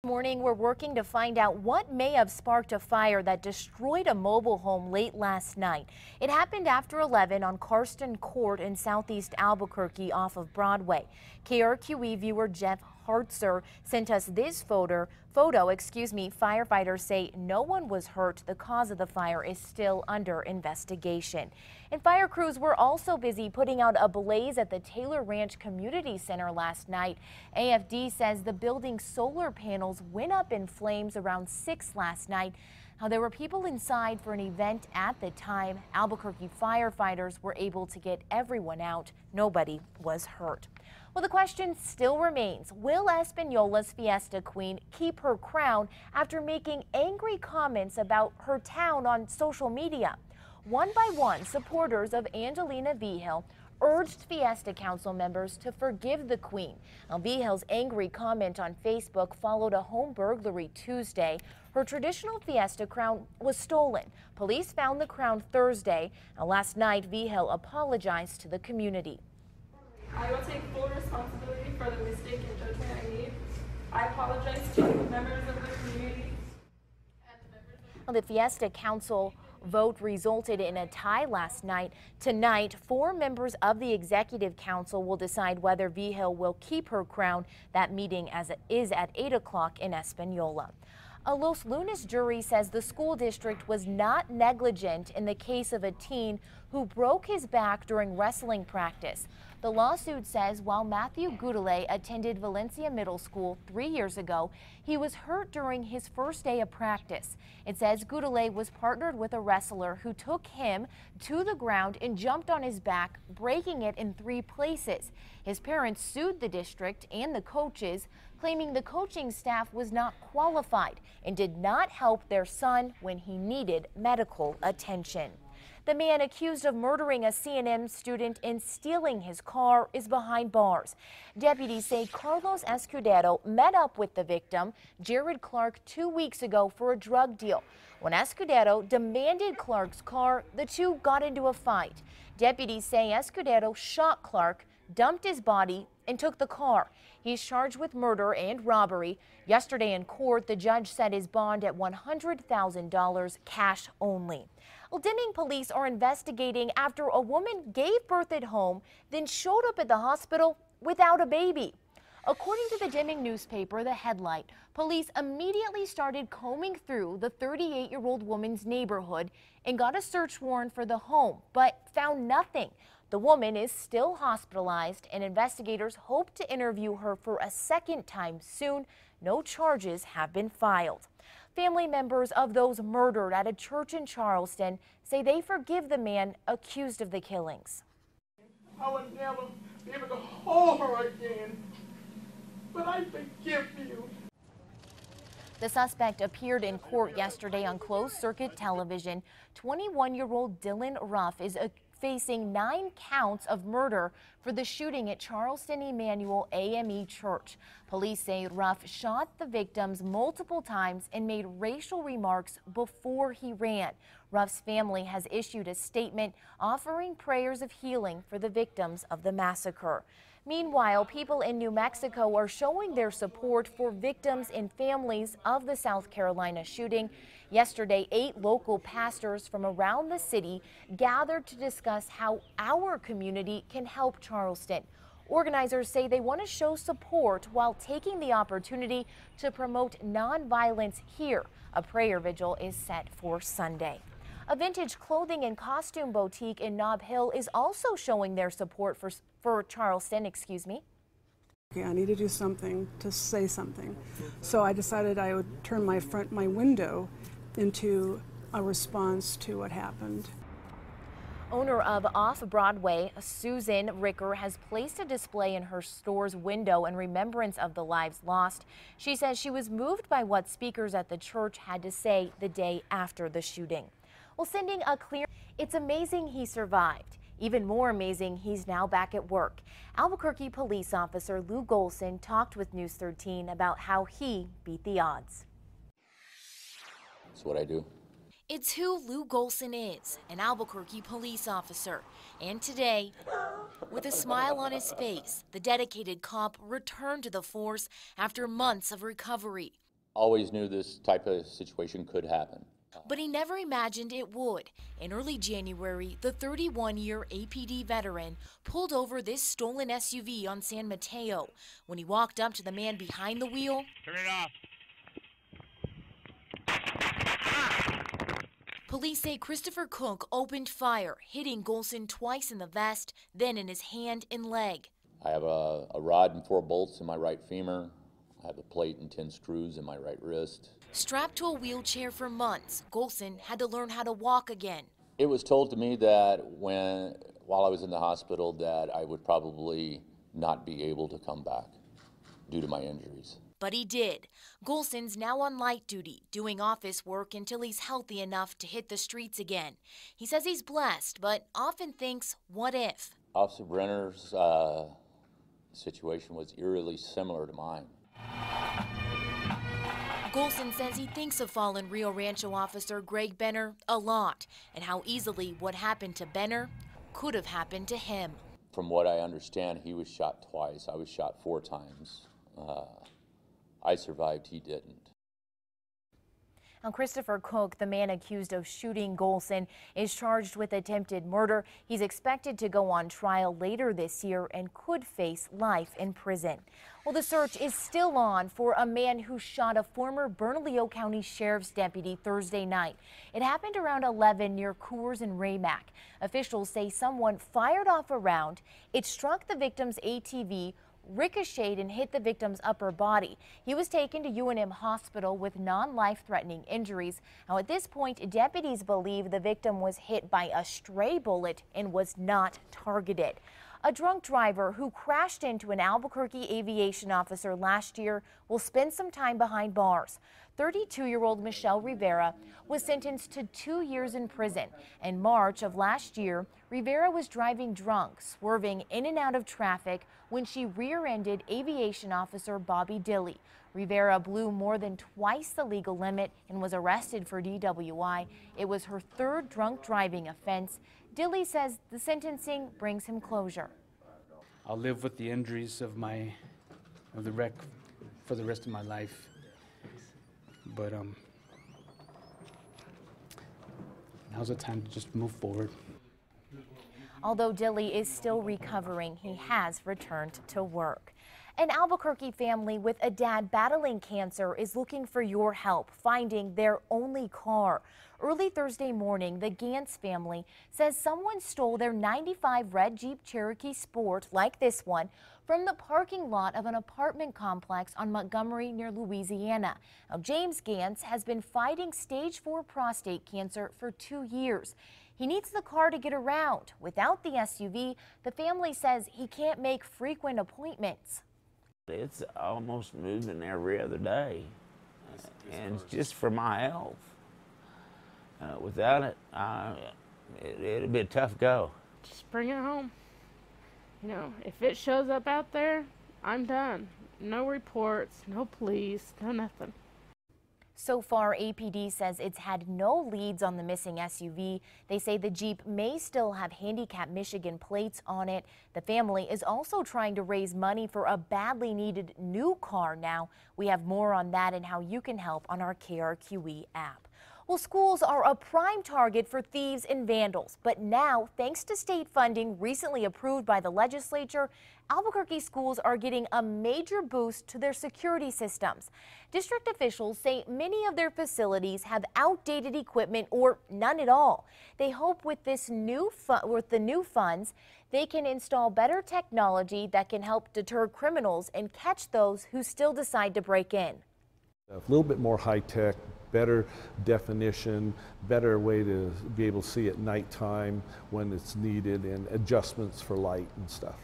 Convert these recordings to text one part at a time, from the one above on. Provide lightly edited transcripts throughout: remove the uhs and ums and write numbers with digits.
Morning, we're working to find out what may have sparked a fire that destroyed a mobile home late last night. It happened after 11 on Charleston Court in southeast Albuquerque off of Broadway. KRQE viewer Jeff Hartzer sent us this photo. Firefighters say no one was hurt. The cause of the fire is still under investigation. And fire crews were also busy putting out a blaze at the Taylor Ranch Community Center last night. AFD says the building's solar panels went up in flames around 6 last night. Now, there were people inside for an event at the time. Albuquerque firefighters were able to get everyone out. Nobody was hurt. Well, the question still remains, will Espanola's Fiesta Queen keep her crown after making angry comments about her town on social media? One by one, supporters of Angelina Vigil urged Fiesta Council members to forgive the Queen. Now, Vigil's angry comment on Facebook followed a home burglary Tuesday. Her traditional Fiesta crown was stolen. Police found the crown Thursday. Now, last night, Vigil apologized to the community. I will take full responsibility for the mistake and judgment I made. I apologize to members of the community. The Fiesta Council vote resulted in a tie last night. Tonight, 4 members of the Executive Council will decide whether Vigil will keep her crown. That meeting is at 8 o'clock in Espanola. A Los Lunas jury says the school district was not negligent in the case of a teen who broke his back during wrestling practice. The lawsuit says while Matthew Goudelet attended Valencia Middle School 3 years ago, he was hurt during his first day of practice. It says Goudelet was partnered with a wrestler who took him to the ground and jumped on his back, breaking it in 3 places. His parents sued the district and the coaches, claiming the coaching staff was not qualified and did not help their son when he needed medical attention. The man accused of murdering a C&M student and stealing his car is behind bars. Deputies say Carlos Escudero met up with the victim, Jared Clark, 2 weeks ago for a drug deal. When Escudero demanded Clark's car, the two got into a fight. Deputies say Escudero shot Clark, dumped his body, and took the car. He's charged with murder and robbery. Yesterday in court, the judge set his bond at $100,000 cash only. Well, Deming police are investigating after a woman gave birth at home, then showed up at the hospital without a baby. According to the Deming newspaper, The Headlight, police immediately started combing through the 38-year-old woman's neighborhood and got a search warrant for the home, but found nothing. The woman is still hospitalized, and investigators hope to interview her for a second time soon. No charges have been filed. Family members of those murdered at a church in Charleston say they forgive the man accused of the killings. I would never be able to hold her again, but I forgive you. The suspect appeared in court yesterday on closed-circuit television. 21-year-old Dylan Ruff is facing 9 counts of murder for the shooting at Charleston Emmanuel AME Church. Police say Ruff shot the victims multiple times and made racial remarks before he ran. Ruff's family has issued a statement offering prayers of healing for the victims of the massacre. Meanwhile, people in New Mexico are showing their support for victims and families of the South Carolina shooting. Yesterday, 8 local pastors from around the city gathered to discuss how our community can help Charleston. Organizers say they want to show support while taking the opportunity to promote nonviolence here. A prayer vigil is set for Sunday. A vintage clothing and costume boutique in Nob Hill is also showing their support for Charleston. I need to do something to say something. So I decided I would turn my window into a response to what happened. Owner of Off Broadway, Susan Ricker, has placed a display in her store's window in remembrance of the lives lost. She says she was moved by what speakers at the church had to say the day after the shooting. Well, sending a clear, it's amazing he survived. Even more amazing, he's now back at work. Albuquerque police officer Lou Golson talked with News 13 about how he beat the odds. That's what I do. It's who Lou Golson is, an Albuquerque police officer. And today, with a smile on his face, the dedicated cop returned to the force after months of recovery. always knew this type of situation could happen. But he never imagined it would. In early January, the 31-year APD veteran pulled over this stolen SUV on San Mateo. When he walked up to the man behind the wheel, Turn it off. police say Christopher Cook opened fire, hitting Golson twice in the vest, then in his hand and leg. I have a rod and 4 bolts in my right femur. I have a plate and 10 screws in my right wrist. Strapped to a wheelchair for months, Golson had to learn how to walk again. It was told to me that while I was in the hospital that I would probably not be able to come back due to my injuries. But he did. Golson's now on light duty, doing office work until he's healthy enough to hit the streets again. He says he's blessed, but often thinks, what if? Officer Brenner's situation was eerily similar to mine. Golson says he thinks of fallen Rio Rancho officer Greg Benner a lot, and how easily what happened to Benner could have happened to him. From what I understand, he was shot twice. I was shot 4 times. I survived, he didn't. Now, Christopher Cook, the man accused of shooting Golson, is charged with attempted murder. He's expected to go on trial later this year and could face life in prison. Well, the search is still on for a man who shot a former Bernalillo County Sheriff's deputy Thursday night. It happened around 11 near Coors and Raymac. Officials say someone fired off a round. It struck the victim's ATV, ricocheted and hit the victim's upper body. He was taken to UNM Hospital with non-life-threatening injuries. Now, at this point, deputies believe the victim was hit by a stray bullet and was not targeted. A drunk driver who crashed into an Albuquerque aviation officer last year will spend some time behind bars. 32-year-old Michelle Rivera was sentenced to 2 years in prison. In March of last year, Rivera was driving drunk, swerving in and out of traffic when she rear-ended aviation officer Bobby Dilley. Rivera blew more than twice the legal limit and was arrested for DWI. It was her 3rd drunk driving offense. Dilley says the sentencing brings him closure. I'll live with the injuries of the wreck for the rest of my life. But now's the time to just move forward. Although Dilley is still recovering, he has returned to work. An Albuquerque family with a dad battling cancer is looking for your help finding their only car. Early Thursday morning, the Gantz family says someone stole their '95 red Jeep Cherokee Sport, like this one, from the parking lot of an apartment complex on Montgomery near Louisiana. Now, James Gantz has been fighting stage 4 prostate cancer for 2 years. He needs the car to get around. Without the SUV, the family says he can't make frequent appointments. It's almost moving every other day, and it's just for my health. Without it, it'd be a tough go. Just bring it home. You know, if it shows up out there, I'm done. No reports, no police, no nothing. So far, APD says it's had no leads on the missing SUV. They say the Jeep may still have Handicap Michigan plates on it. The family is also trying to raise money for a badly needed new car now. We have more on that and how you can help on our KRQE app. Well, schools are a prime target for thieves and vandals, but now, thanks to state funding recently approved by the legislature, Albuquerque schools are getting a major boost to their security systems. District officials say many of their facilities have outdated equipment or none at all. They hope with the new funds, they can install better technology that can help deter criminals and catch those who still decide to break in. A little bit more high-tech, better definition, better way to be able to see at nighttime when it's needed, and adjustments for light and stuff.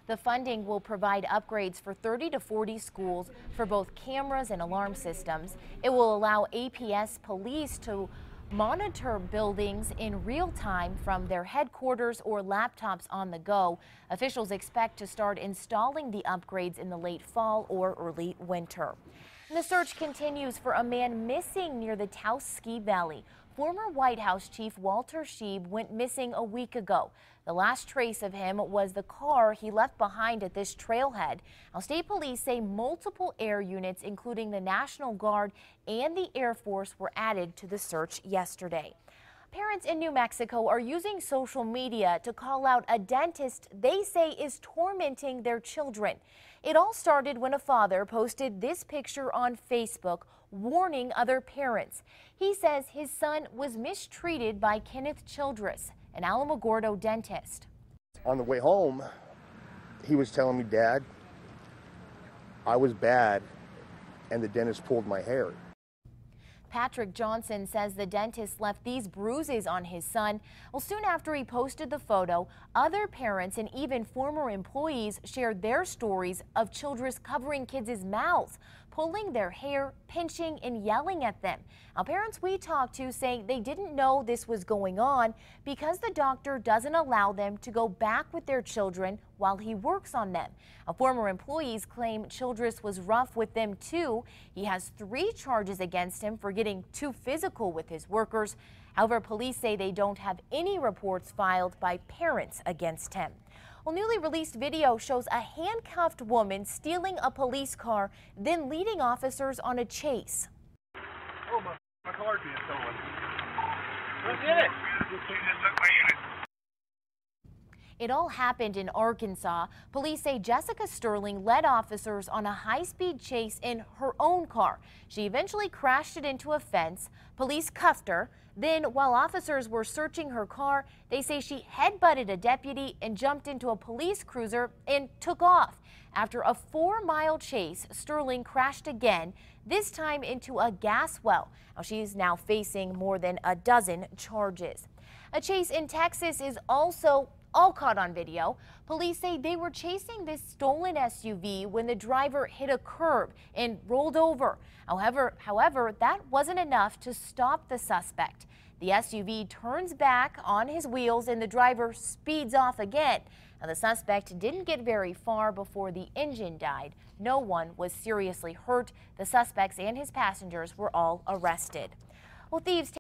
The funding will provide upgrades for 30 to 40 schools for both cameras and alarm systems. It will allow APS police to monitor buildings in real time from their headquarters or laptops on the go. Officials expect to start installing the upgrades in the late fall or early winter. And the search continues for a man missing near the Taos Ski Valley. Former White House Chief Walter Scheib went missing a week ago. The last trace of him was the car he left behind at this trailhead. Now, state police say multiple air units, including the National Guard and the Air Force, were added to the search yesterday. Parents in New Mexico are using social media to call out a dentist they say is tormenting their children. It all started when a father posted this picture on Facebook warning other parents. He says his son was mistreated by Kenneth Childress, an Alamogordo dentist. On the way home, he was telling me, "Dad, I was bad and the dentist pulled my hair." Patrick Johnson says the dentist left these bruises on his son. Well, soon after he posted the photo, other parents and even former employees shared their stories of Childress covering kids' mouths, pulling their hair, pinching and yelling at them. Now, parents we talked to say they didn't know this was going on because the doctor doesn't allow them to go back with their children while he works on them. Now, former employees claim Childress was rough with them too. He has 3 charges against him for getting too physical with his workers. However, police say they don't have any reports filed by parents against him. Well, newly released video shows a handcuffed woman stealing a police car, then leading officers on a chase. Oh, my car's being stolen. Who did it? It all happened in Arkansas. Police say Jessica Sterling led officers on a high-speed chase in her own car. She eventually crashed it into a fence. Police cuffed her. Then, while officers were searching her car, they say she headbutted a deputy and jumped into a police cruiser and took off. After a 4-mile chase, Sterling crashed again, this time into a gas well. Now, she's now facing more than a dozen charges. A chase in Texas is also all caught on video. Police say they were chasing this stolen SUV when the driver hit a curb and rolled over. However, that wasn't enough to stop the suspect. The SUV turns back on his wheels and the driver speeds off again. Now, the suspect didn't get very far before the engine died. No one was seriously hurt. The suspects and his passengers were all arrested. Well, thieves